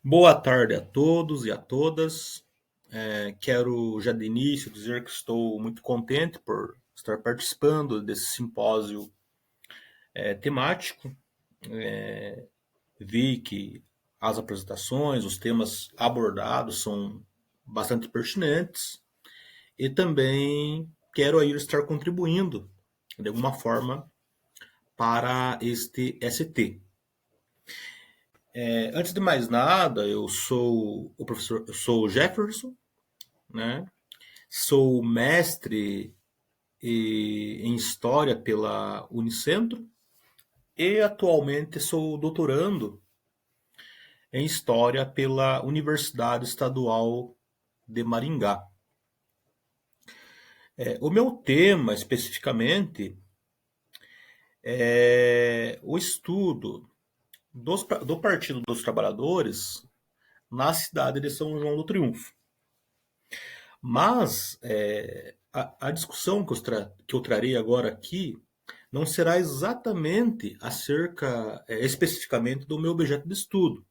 Boa tarde a todos e a todas. Quero já de início dizer que estou muito contente por estar participando desse simpósio temático. Vi que as apresentações, os temas abordados são bastante pertinentes e também quero aí estar contribuindo de alguma forma para este ST. Antes de mais nada, eu sou o professor, eu sou o Jefferson, né? Sou mestre em História pela Unicentro e atualmente sou doutorando em História pela Universidade Estadual de Maringá. O meu tema especificamente é o estudo do Partido dos Trabalhadores na cidade de São João do Triunfo. Mas a discussão que eu trarei agora aqui não será exatamente acerca, especificamente do meu objeto de estudo,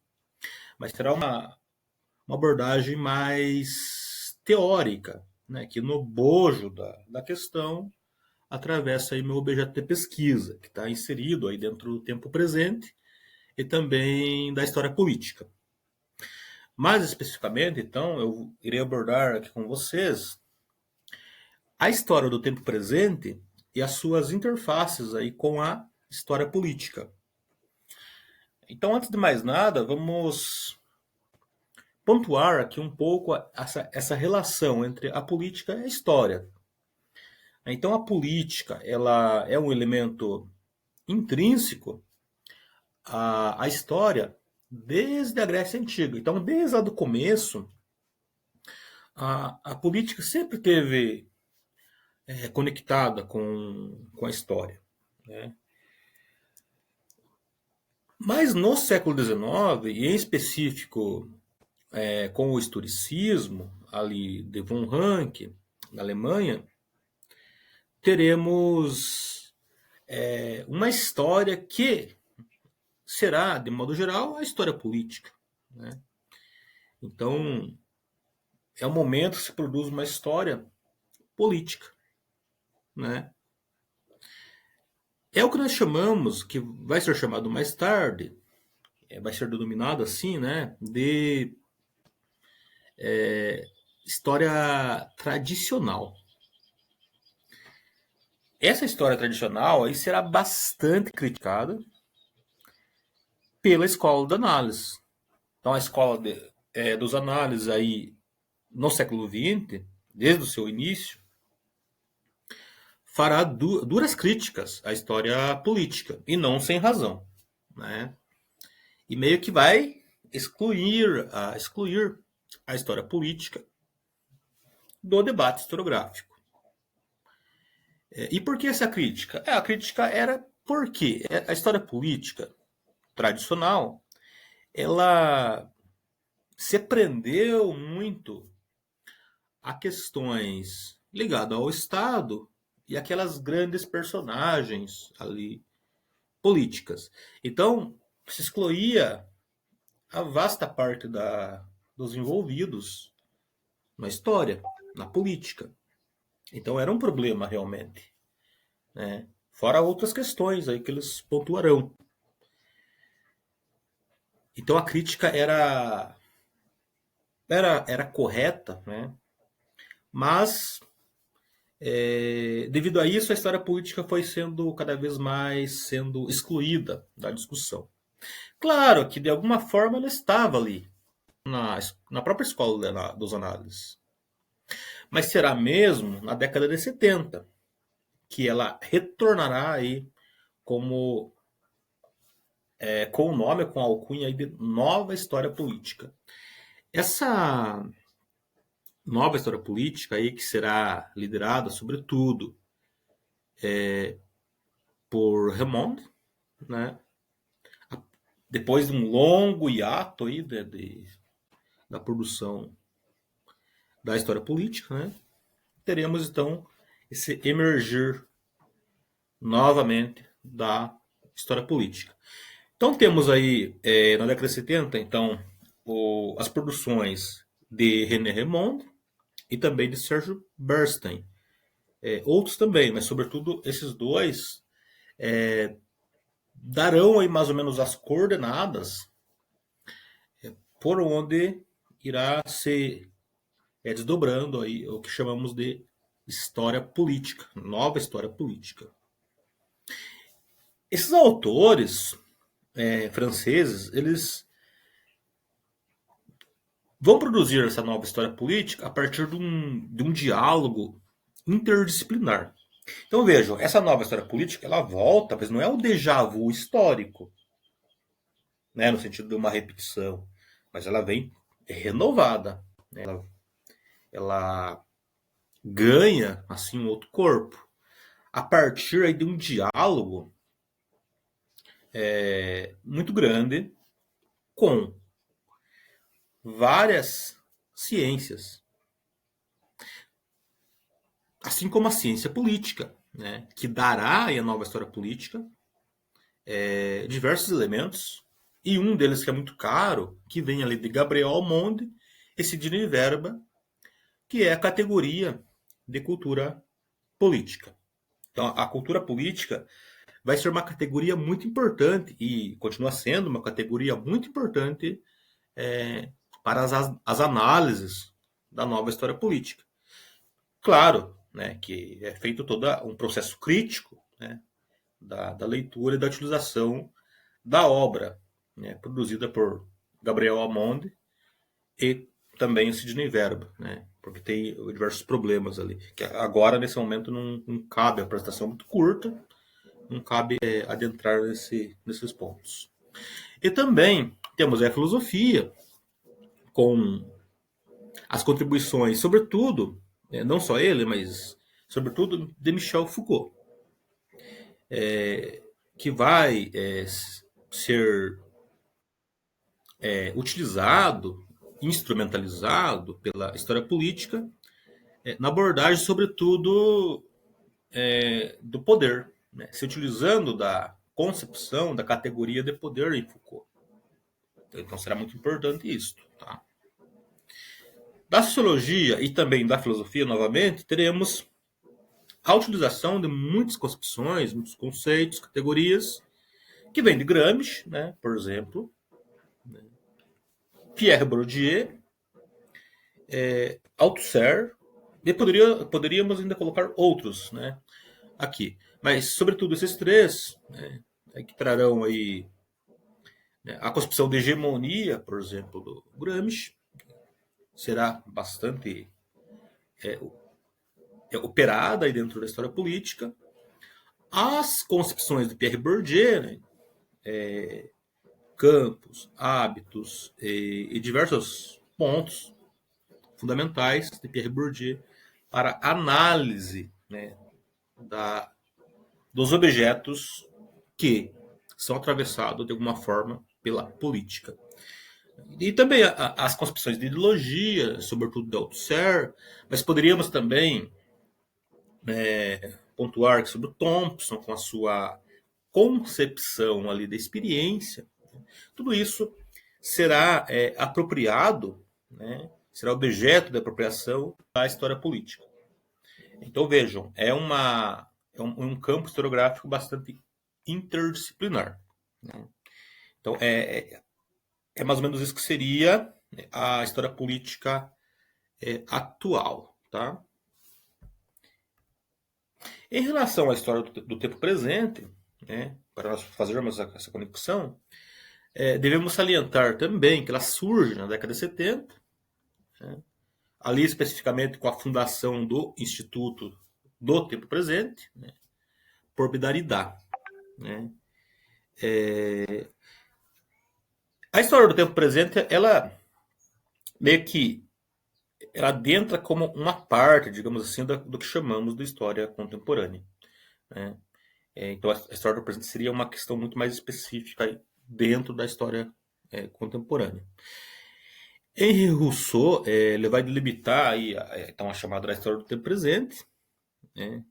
mas será uma abordagem mais teórica, né, que no bojo da questão atravessa aí meu objeto de pesquisa, que está inserido aí dentro do tempo presente e também da história política. Mais especificamente, então, eu irei abordar aqui com vocês a história do tempo presente e as suas interfaces aí com a história política. Então, antes de mais nada, vamos pontuar aqui um pouco essa relação entre a política e a história. Então, a política ela é um elemento intrínseco à história desde a Grécia Antiga. Então, desde lá do começo, a política sempre teve conectada com a história, né? Mas no século XIX, e em específico com o historicismo, ali de von Ranke, na Alemanha, teremos uma história que será, de modo geral, a história política, né? Então, é o momento que se produz uma história política, né? É o que nós chamamos, que vai ser chamado mais tarde, vai ser denominado assim, né, de história tradicional. Essa história tradicional aí será bastante criticada pela escola da análise. Então, a escola dos análises aí no século XX, desde o seu início, fará duras críticas à história política, e não sem razão, né? E meio que vai excluir a história política do debate historiográfico. E por que essa crítica? A crítica era porque a história política tradicional ela se prendeu muito a questões ligadas ao Estado e aquelas grandes personagens ali políticas. Então, se excluía a vasta parte dos envolvidos na história, na política. Então, era um problema realmente, né? Fora outras questões aí que eles pontuarão. Então, a crítica era correta, né? Mas devido a isso, a história política foi sendo cada vez mais sendo excluída da discussão. Claro que de alguma forma ela estava ali, na própria escola dos análises. Mas será mesmo na década de 70 que ela retornará aí como com o nome, com a alcunha aí de nova história política. Essa nova história política aí que será liderada, sobretudo, por Remond, né? Depois de um longo hiato aí da produção da história política, né? Teremos então esse emergir novamente da história política. Então temos aí na década de 70, então as produções de René Raymond e também de Serge Bernstein. Outros também, mas sobretudo esses dois darão aí mais ou menos as coordenadas por onde irá se desdobrando aí o que chamamos de história política, nova história política. Esses autores franceses, eles vão produzir essa nova história política a partir de um diálogo interdisciplinar. Então vejam, essa nova história política, ela volta, mas não é um déjà vu histórico, né, no sentido de uma repetição, mas ela vem renovada, né? Ela ganha assim um outro corpo a partir aí de um diálogo muito grande com várias ciências, assim como a ciência política, né, que dará aí a nova história política diversos elementos, e um deles que é muito caro, que vem ali de Gabriel Almonde e Sidney Verba, que é a categoria de cultura política. Então, a cultura política vai ser uma categoria muito importante e continua sendo uma categoria muito importante para as análises da nova história política. Claro, né, que é feito todo um processo crítico, né, da leitura e da utilização da obra, né, produzida por Gabriel Amonde e também o Sidney Verba, né, porque tem diversos problemas ali, que agora, nesse momento, não cabe, a apresentação muito curta, não cabe adentrar nesses pontos. E também temos a filosofia, com as contribuições, sobretudo, não só ele, mas sobretudo de Michel Foucault, que vai ser utilizado, instrumentalizado pela história política na abordagem, sobretudo, do poder, né? Se utilizando da concepção da categoria de poder em Foucault. Então será muito importante isso. Tá? Da sociologia e também da filosofia, novamente, teremos a utilização de muitas concepções, muitos conceitos, categorias, que vêm de Gramsci, né, por exemplo, Pierre Bourdieu, Althusser, e poderíamos ainda colocar outros, né, aqui. Mas, sobretudo, esses três, né, que trarão aí, né, a concepção de hegemonia, por exemplo, do Gramsci, será bastante operada aí dentro da história política. As concepções de Pierre Bourdieu, né, campos, hábitos e diversos pontos fundamentais de Pierre Bourdieu para análise, né, dos objetos que são atravessados de alguma forma pela política. E também as concepções de ideologia, sobretudo de Althusser, mas poderíamos também pontuar sobre o Thompson, com a sua concepção ali da experiência. Tudo isso será apropriado, né, será objeto de apropriação da história política. Então vejam, é um campo historiográfico bastante interdisciplinar. Né? Então é mais ou menos isso que seria a história política atual. Tá? Em relação à história do tempo presente, né, para nós fazermos essa conexão, devemos salientar também que ela surge na década de 70, né, ali especificamente com a fundação do Instituto do Tempo Presente, né, por Derrida. Né. A história do tempo presente, ela meio que ela adentra como uma parte, digamos assim, do que chamamos de história contemporânea. Né. Então, a história do presente seria uma questão muito mais específica dentro da história contemporânea. Henri Rousseau ele vai delimitar aí, então, a chamada da história do tempo presente, né,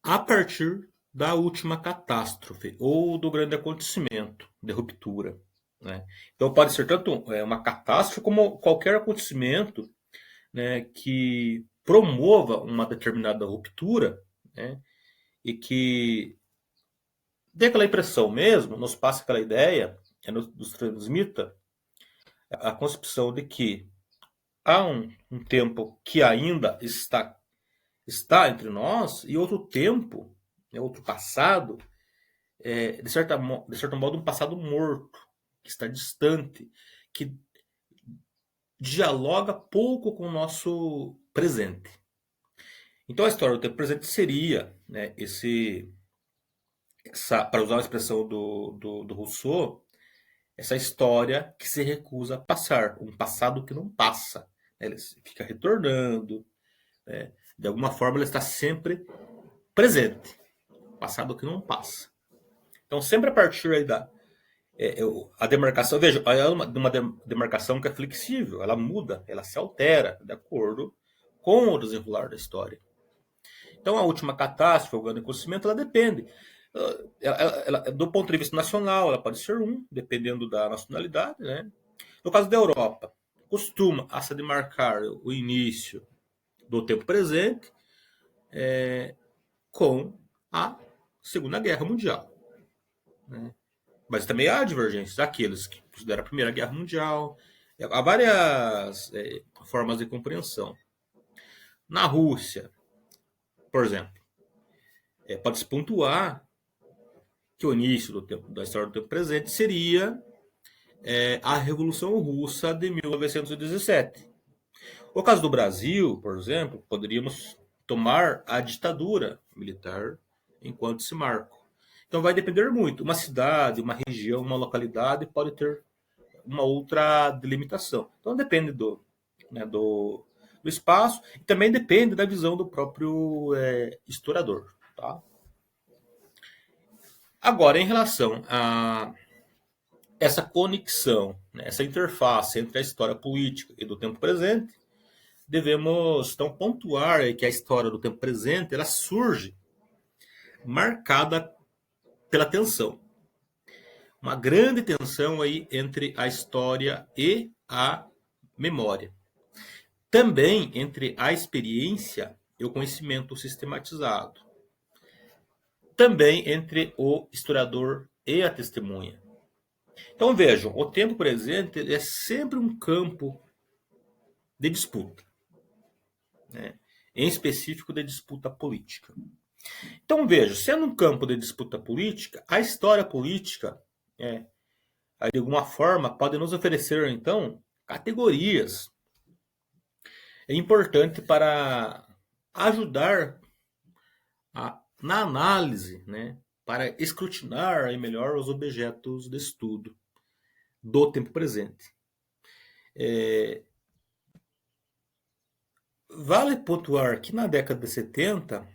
a partir da última catástrofe ou do grande acontecimento de ruptura. né? Então pode ser tanto uma catástrofe como qualquer acontecimento, né, que promova uma determinada ruptura, né, e que dê aquela impressão mesmo, nos passa aquela ideia, nos transmita a concepção de que há um tempo que ainda está entre nós e outro tempo, né, outro passado, de certo modo um passado morto, que está distante, que dialoga pouco com o nosso presente. Então a história do tempo presente seria, né, para usar a expressão do Rousseau, essa história que se recusa a passar, um passado que não passa. Ele fica retornando, né? De alguma forma ele está sempre presente, passado que não passa. Então sempre a partir aí a demarcação, veja, é uma demarcação que é flexível, ela muda, ela se altera de acordo com o desenrolar da história. Então a última catástrofe, o grande acontecimento, ela depende. Do ponto de vista nacional, ela pode ser dependendo da nacionalidade, né? No caso da Europa, costuma a se demarcar o início do tempo presente com a Segunda Guerra Mundial, né? Mas também há divergências, aqueles que consideram a Primeira Guerra Mundial. Há várias formas de compreensão. Na Rússia, por exemplo, pode-se pontuar que o início da história do tempo presente seria a Revolução Russa de 1917. No caso do Brasil, por exemplo, poderíamos tomar a ditadura militar enquanto esse marco. Então vai depender muito. Uma cidade, uma região, uma localidade pode ter uma outra delimitação. Então depende do espaço e também depende da visão do próprio historiador. Tá? Agora, em relação a essa conexão, né, essa interface entre a história política e do tempo presente, devemos então pontuar que a história do tempo presente ela surge marcada pela tensão. Uma grande tensão aí entre a história e a memória. Também entre a experiência e o conhecimento sistematizado. Também entre o historiador e a testemunha. Então vejam, o tempo presente é sempre um campo de disputa, né? Em específico de disputa política. Então veja, sendo um campo de disputa política, a história política, de alguma forma, pode nos oferecer então categorias importantes para ajudar na análise, né, para escrutinar melhor os objetos de estudo do tempo presente. Vale pontuar que na década de 70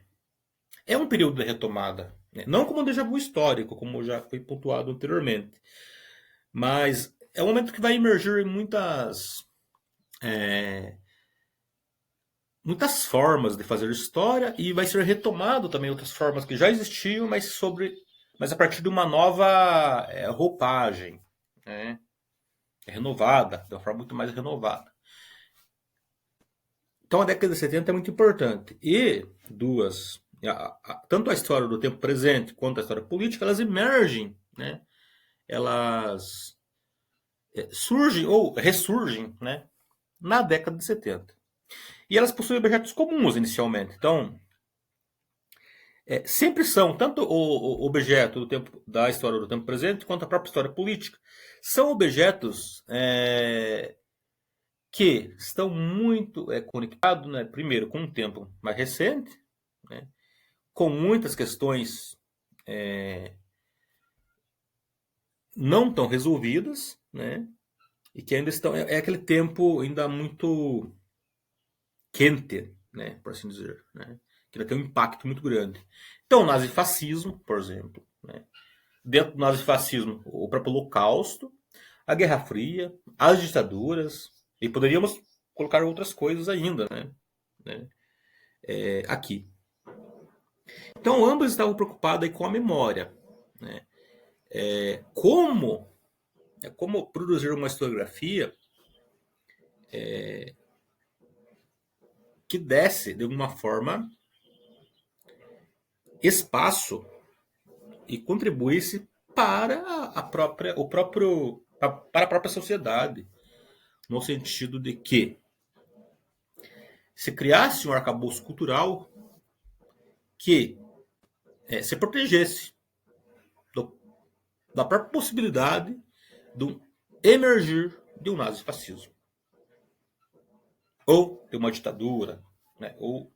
é um período de retomada, né? Não como um déjà vu histórico, como já foi pontuado anteriormente, mas é um momento que vai emergir muitas formas de fazer história e vai ser retomado também outras formas que já existiam, mas a partir de uma nova roupagem, né? Renovada, de uma forma muito mais renovada. Então a década de 70 é muito importante. E tanto a história do tempo presente quanto a história política, elas emergem, né? Elas surgem ou ressurgem, né? Na década de 70. E elas possuem objetos comuns inicialmente. Então, sempre são, tanto o objeto da história do tempo presente, quanto a própria história política, são objetos que estão muito conectados, né, primeiro, com um tempo mais recente, né, com muitas questões não tão resolvidas, né, e que ainda estão. É aquele tempo ainda muito quente, né, por assim dizer, né, que ainda tem um impacto muito grande. Então, o nazifascismo, por exemplo, né, dentro do nazifascismo, o próprio Holocausto, a Guerra Fria, as ditaduras, e poderíamos colocar outras coisas ainda, né, aqui. Então, ambos estavam preocupados aí com a memória, né, como É como produzir uma historiografia que desse, de alguma forma, espaço e contribuísse para para a própria sociedade, no sentido de que se criasse um arcabouço cultural que se protegesse do, da própria possibilidade do emergir de um nazifascismo, ou de uma ditadura, né, ou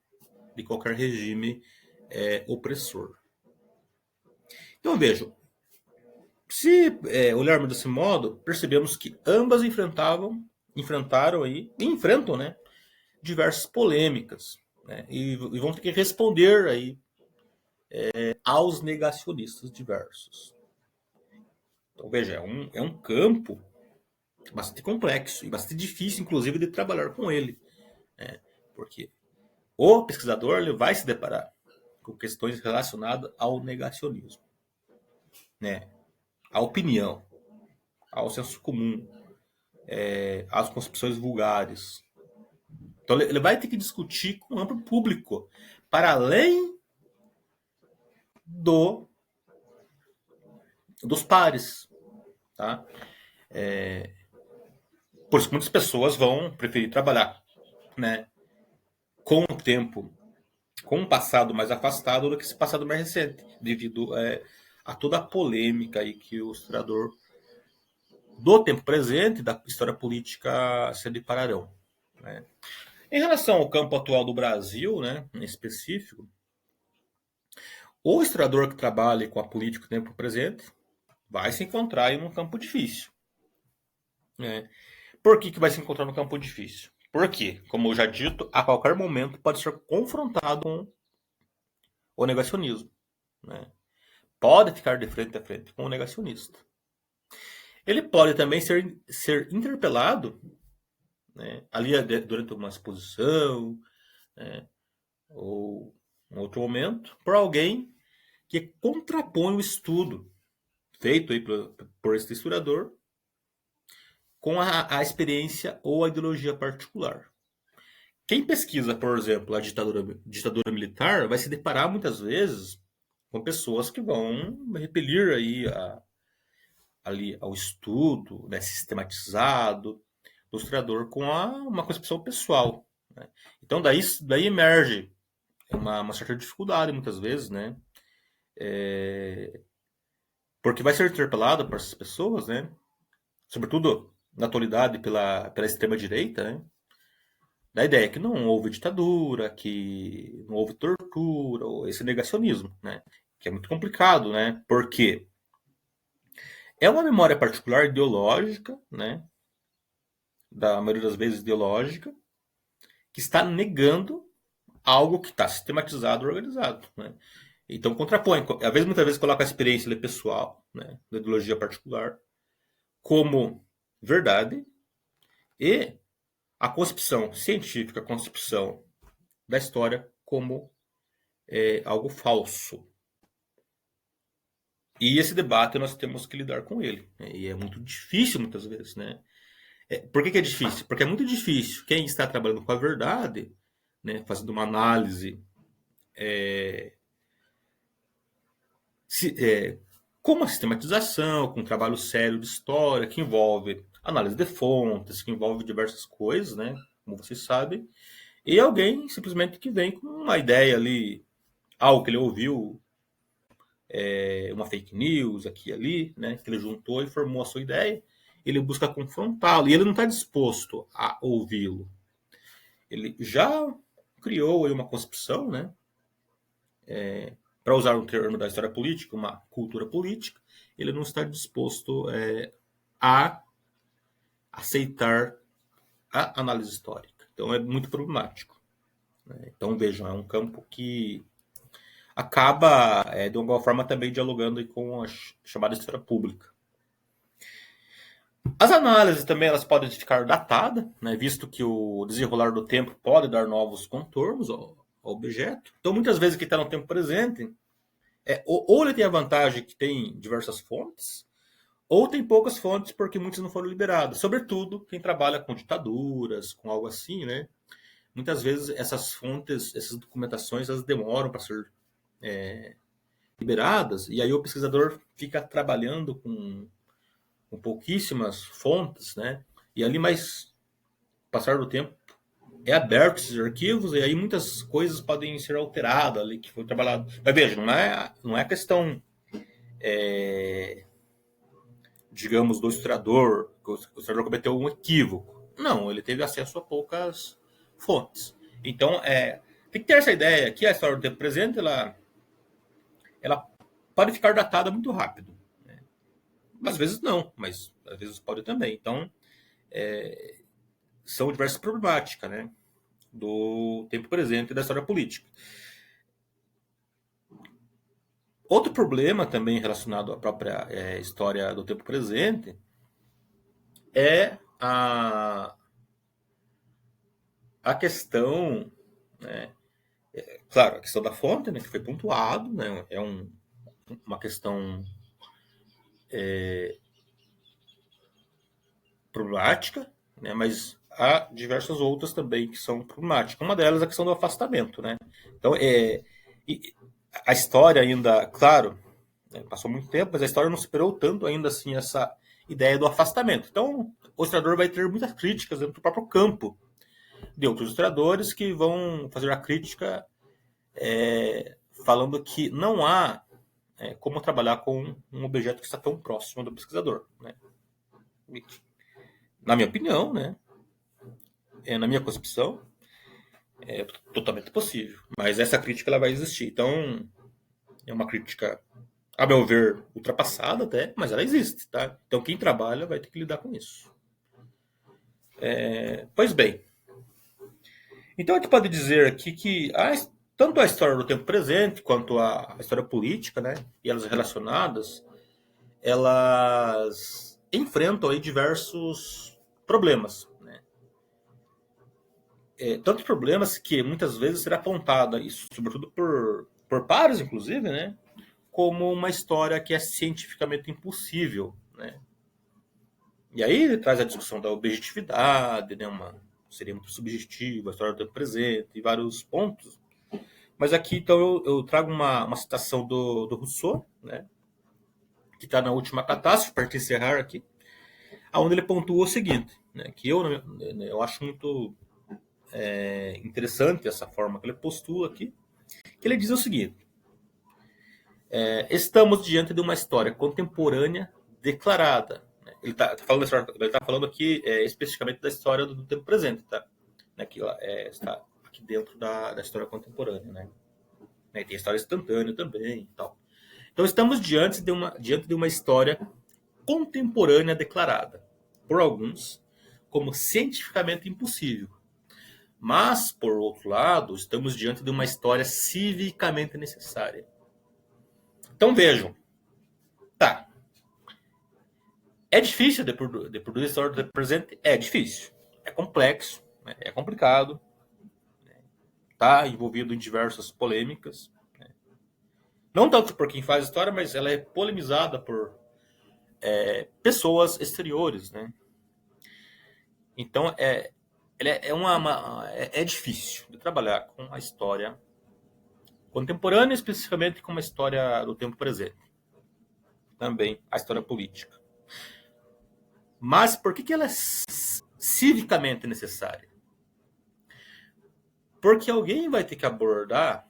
de qualquer regime opressor. Então vejam, se olharmos desse modo, percebemos que ambas enfrentaram aí, e enfrentam, né, diversas polêmicas, né, e vão ter que responder aí aos negacionistas diversos. Então veja, é um campo bastante complexo e bastante difícil, inclusive, de trabalhar com ele, né, porque o pesquisador ele vai se deparar com questões relacionadas ao negacionismo, né, à opinião, ao senso comum, às concepções vulgares. Então ele vai ter que discutir com um amplo público, para além do dos pares, tá? Por isso que muitas pessoas vão preferir trabalhar, né, com o tempo, com um passado mais afastado do que esse passado mais recente, devido a toda a polêmica aí que o historiador do tempo presente e da história política se depararão, né? Em relação ao campo atual do Brasil, né, em específico, o historiador que trabalha com a política do tempo presente vai se encontrar em um campo difícil, né? Por que vai se encontrar no campo difícil? Porque, como eu já dito, a qualquer momento pode ser confrontado com o negacionismo, né? Pode ficar de frente a frente com o negacionista. Ele pode também ser interpelado, né, ali durante uma exposição, né, ou em outro momento, por alguém que contrapõe o estudo feito aí por esse historiador com a experiência ou a ideologia particular. Quem pesquisa, por exemplo, a ditadura militar vai se deparar muitas vezes com pessoas que vão repelir aí ali ao estudo, né, sistematizado do historiador com uma concepção pessoal, né? Então daí emerge uma certa dificuldade muitas vezes, né? Porque vai ser interpelado por essas pessoas, né? Sobretudo na atualidade pela extrema direita, né? Da ideia que não houve ditadura, que não houve tortura, ou esse negacionismo, né? Que é muito complicado, né? Porque é uma memória particular ideológica, né? Da maioria das vezes ideológica, que está negando algo que está sistematizado e organizado, né? Então contrapõe, às vezes muitas vezes coloca a experiência pessoal, né, da ideologia particular, como verdade e a concepção científica, a concepção da história como algo falso. E esse debate nós temos que lidar com ele, né? E é muito difícil muitas vezes, né? Por que é difícil? Porque é muito difícil quem está trabalhando com a verdade, né, fazendo uma análise com uma sistematização, com um trabalho sério de história, que envolve análise de fontes, que envolve diversas coisas, né? Como vocês sabem. E alguém simplesmente que vem com uma ideia ali, algo que ele ouviu, uma fake news aqui e ali, né? Que ele juntou e formou a sua ideia. Ele busca confrontá-lo e ele não está disposto a ouvi-lo. Ele já criou aí uma concepção, né? Para usar um termo da história política, uma cultura política, ele não está disposto a aceitar a análise histórica. Então é muito problemático, né? Então vejam, é um campo que acaba, de alguma forma, também dialogando com a chamada história pública. As análises também elas podem ficar datadas, né, visto que o desenrolar do tempo pode dar novos contornos ao objeto. Então, muitas vezes, o que está no tempo presente ou ele tem a vantagem que tem diversas fontes, ou tem poucas fontes porque muitas não foram liberadas. Sobretudo quem trabalha com ditaduras, com algo assim, né? Muitas vezes essas fontes, essas documentações, elas demoram para ser liberadas, e aí o pesquisador fica trabalhando com pouquíssimas fontes, né? E ali, mais passar do tempo, é aberto esses arquivos, e aí muitas coisas podem ser alteradas ali que foi trabalhado. Mas veja, não é questão, digamos, do historiador, que o historiador cometeu um equívoco. Não, ele teve acesso a poucas fontes. Então, tem que ter essa ideia que a história do tempo presente, ela pode ficar datada muito rápido. Né? Às vezes não, mas às vezes pode também. Então, são diversas problemáticas, né? Do tempo presente e da história política. Outro problema também relacionado à própria história do tempo presente é a questão, né, claro, a questão da fonte, né, que foi pontuado, né, uma questão problemática, né, mas há diversas outras também que são problemáticas. Uma delas é a questão do afastamento, né? Então, a história ainda, claro, né, passou muito tempo, mas a história não superou tanto ainda assim essa ideia do afastamento. Então, o historiador vai ter muitas críticas dentro do próprio campo de outros historiadores que vão fazer a crítica falando que não há como trabalhar com um objeto que está tão próximo do pesquisador. Né? Na minha opinião, né? Na minha concepção, é totalmente possível. Mas essa crítica ela vai existir. Então, é uma crítica, a meu ver, ultrapassada até, mas ela existe. Tá? Então, quem trabalha vai ter que lidar com isso. Pois bem, então a gente pode dizer aqui que tanto a história do tempo presente quanto a história política, né, e elas relacionadas, elas enfrentam aí diversos problemas, né? Tantos problemas que muitas vezes será apontada, isso sobretudo por pares, inclusive, né, como uma história que é cientificamente impossível, né? E aí ele traz a discussão da objetividade, né, seria muito subjetiva, a história do tempo presente, e vários pontos. Mas aqui, então, eu trago uma citação do Rousseau, né, que está na última catástrofe, para encerrar aqui, onde ele pontua o seguinte, né, que eu acho muito interessante essa forma que ele postula aqui, que ele diz o seguinte: estamos diante de uma história contemporânea declarada. Né, ele tá falando aqui especificamente da história do tempo presente, tá? Né, que está aqui dentro da história contemporânea, né? Tem história instantânea também e tal. Então estamos diante de uma história contemporânea declarada, por alguns, como cientificamente impossível. Mas, por outro lado, estamos diante de uma história civicamente necessária. Então vejam, tá, é difícil de produzir história do presente? É difícil, é complexo, né? É complicado, está envolvido em diversas polêmicas. Né? Não tanto por quem faz história, mas ela é polemizada por pessoas exteriores, né? Então é difícil de trabalhar com a história contemporânea, especificamente com a história do tempo presente, também a história política. Mas por que ela é civicamente necessária? Porque alguém vai ter que abordar,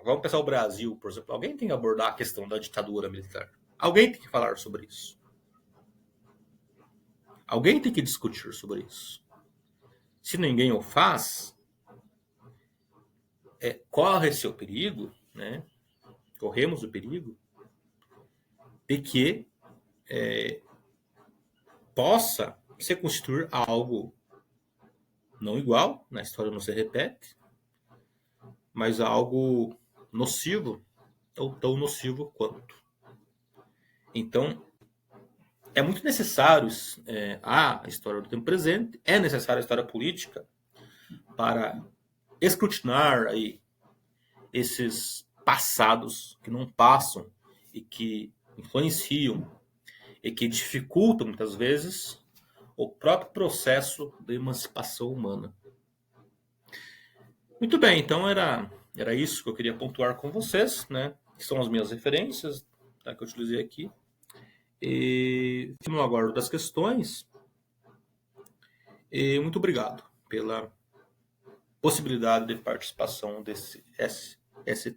vamos pensar o Brasil, por exemplo, alguém tem que abordar a questão da ditadura militar. Alguém tem que falar sobre isso. Alguém tem que discutir sobre isso. Se ninguém o faz, corre-se o perigo, né? Corremos o perigo de que possa se constituir algo não igual, na história não se repete, mas algo nocivo, ou tão nocivo quanto. Então, é muito necessário a história do tempo presente, é necessária a história política para escrutinar aí esses passados que não passam e que influenciam e que dificultam, muitas vezes, o próprio processo de emancipação humana. Muito bem, então era isso que eu queria pontuar com vocês, né? Que são as minhas referências, tá, que eu utilizei aqui. E fico no aguardo das questões. E muito obrigado pela possibilidade de participação desse ST.